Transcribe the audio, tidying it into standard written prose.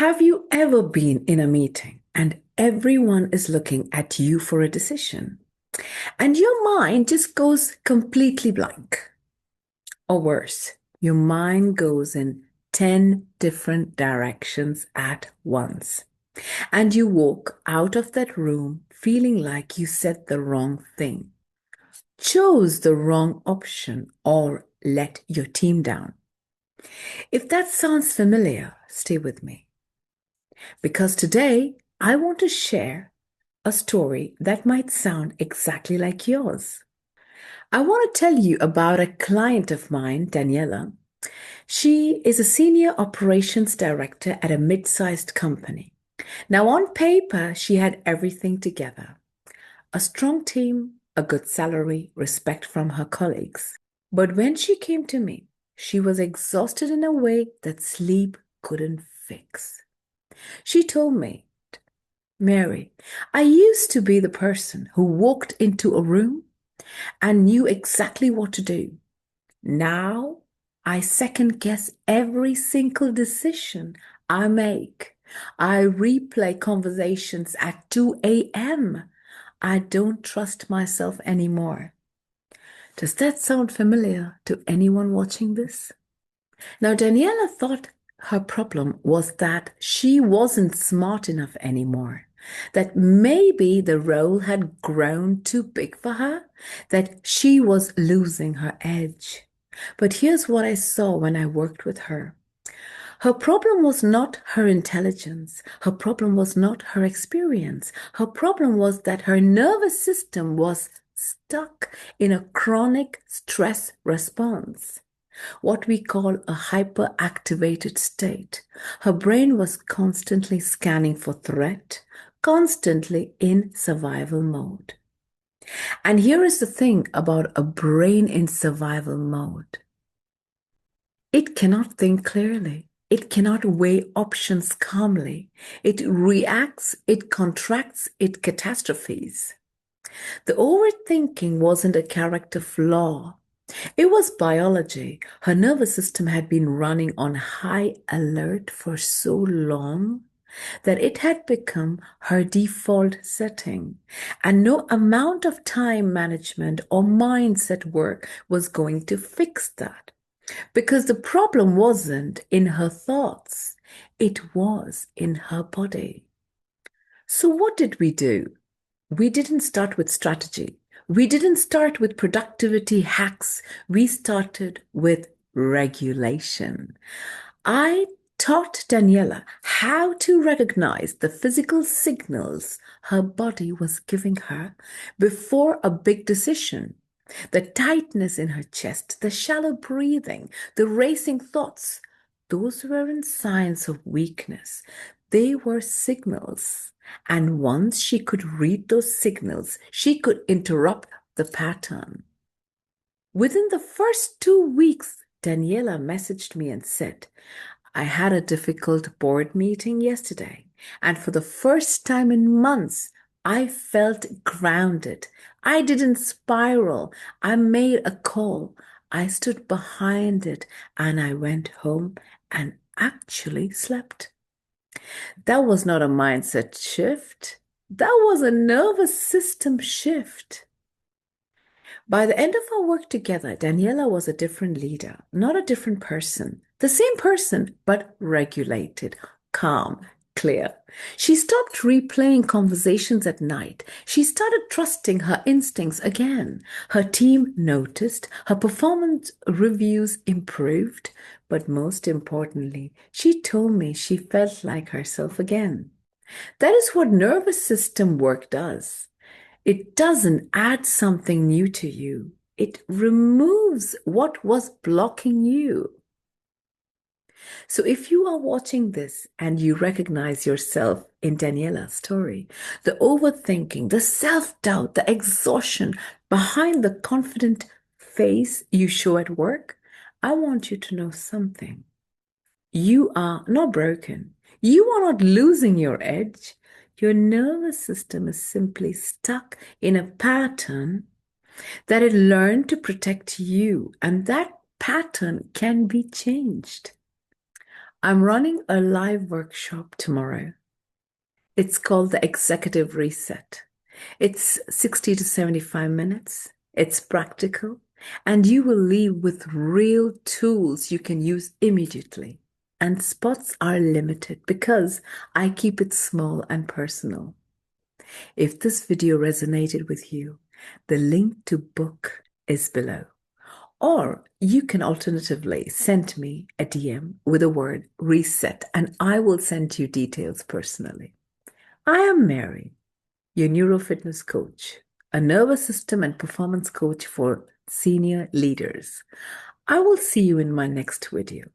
Have you ever been in a meeting and everyone is looking at you for a decision and your mind just goes completely blank? Or worse, your mind goes in 10 different directions at once. And you walk out of that room feeling like you said the wrong thing, chose the wrong option, or let your team down. If that sounds familiar, stay with me. Because today I want to share a story that might sound exactly like yours. I want to tell you about a client of mine, Daniela. She is a senior operations director at a mid sized company. Now, on paper, she had everything together: a strong team, a good salary, respect from her colleagues. But when she came to me, she was exhausted in a way that sleep couldn't fix. She told me, Mary, I used to be the person who walked into a room and knew exactly what to do. Now I second guess every single decision I make. I replay conversations at 2 a.m. I don't trust myself anymore. Does that sound familiar to anyone watching this? Now, Daniela thought her problem was that she wasn't smart enough anymore, that maybe the role had grown too big for her, that she was losing her edge. But here's what I saw when I worked with her. Her problem was not her intelligence. Her problem was not her experience. Her problem was that her nervous system was stuck in a chronic stress response, what we call a hyperactivated state. Her brain was constantly scanning for threat, constantly in survival mode. And here is the thing about a brain in survival mode: it cannot think clearly. It cannot weigh options calmly. It reacts, it contracts, it catastrophes. The overthinking wasn't a character flaw. It was biology. Her nervous system had been running on high alert for so long that it had become her default setting. And no amount of time management or mindset work was going to fix that. Because the problem wasn't in her thoughts, it was in her body. So, what did we do? We didn't start with strategy. We didn't start with productivity hacks. We started with regulation. I taught Daniela how to recognize the physical signals her body was giving her before a big decision. The tightness in her chest, the shallow breathing, the racing thoughts, those weren't signs of weakness. They were signals. And once she could read those signals, she could interrupt the pattern. Within the first 2 weeks, Daniela messaged me and said, I had a difficult board meeting yesterday, and for the first time in months, I felt grounded. I didn't spiral. I made a call. I stood behind it, and I went home and actually slept. That was not a mindset shift. That was a nervous system shift. By the end of our work together, Daniela was a different leader, not a different person. The same person, but regulated, calm, clear. She stopped replaying conversations at night. She started trusting her instincts again. Her team noticed, her performance reviews improved, but most importantly, she told me she felt like herself again. That is what nervous system work does. It doesn't add something new to you. It removes what was blocking you. So if you are watching this and you recognize yourself in Daniela's story, the overthinking, the self-doubt, the exhaustion behind the confident face you show at work, I want you to know something. You are not broken. You are not losing your edge. Your nervous system is simply stuck in a pattern that it learned to protect you, and that pattern can be changed. I'm running a live workshop tomorrow. It's called the Executive Reset. It's 60 to 75 minutes. It's practical, and you will leave with real tools you can use immediately. And spots are limited because I keep it small and personal. If this video resonated with you, the link to book is below. Or you can alternatively send me a DM with the word reset, and I will send you details personally. I am Mary, your neurofitness coach, a nervous system and performance coach for senior leaders. I will see you in my next video.